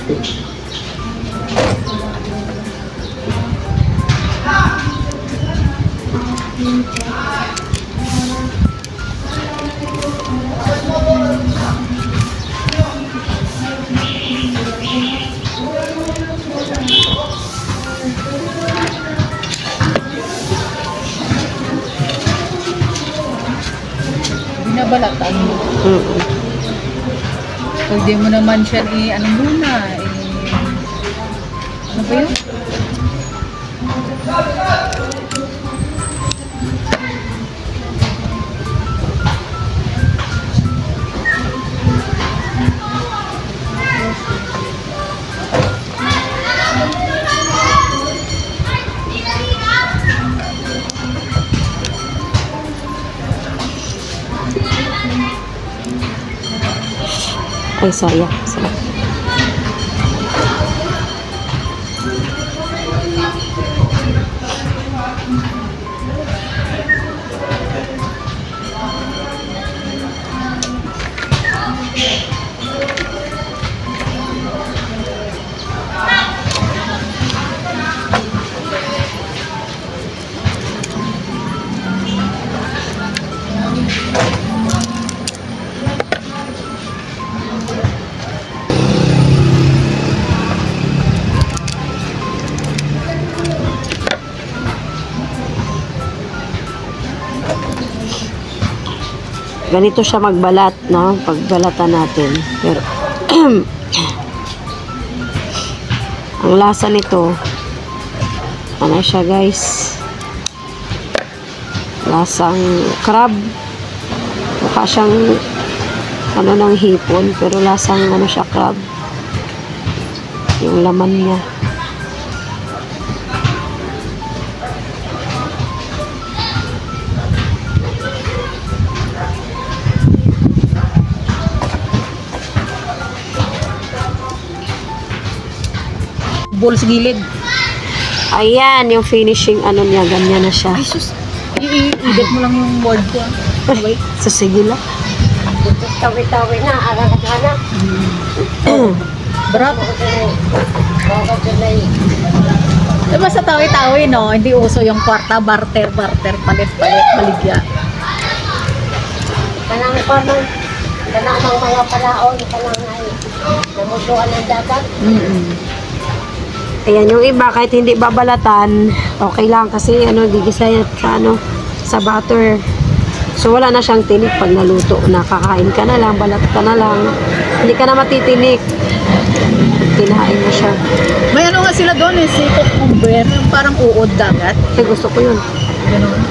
Binabalatan mo. Pag di mo naman siya ano muna, ano ba yun? Ay, sorry. Sorry. Ganito siya magbalat, no? Pagbalatan natin. Pero, ang lasa nito, ano siya, guys? Lasang crab. Mukha siyang, ano, ng hipon. Pero lasang, ano siya, crab. Yung laman niya. Ball sa gilid. Ayan, yung finishing ano niya, ganyan na siya. Ay, sus. I-edit mo lang yung board ko. Okay? So, sige lang. Tawi-tawi na, aragat na. Bravo. Diba sa tawi-tawi, no? Hindi uso yung kwarta, barter, palit-palit, baligya. Kanang mga palaon, kanang ay namusuan ng dagat. Ayan, yung iba, kahit hindi babalatan, okay lang kasi, ano, gigisa yan sa, ano, sa butter. So, wala na siyang tinik pag naluto. Nakakain ka na lang, balat ka na lang. Hindi ka na matitinik. Kinain mo siya. May ano nga sila doon, sipok umber, parang uod dagat. Gusto ko yun. Ganun.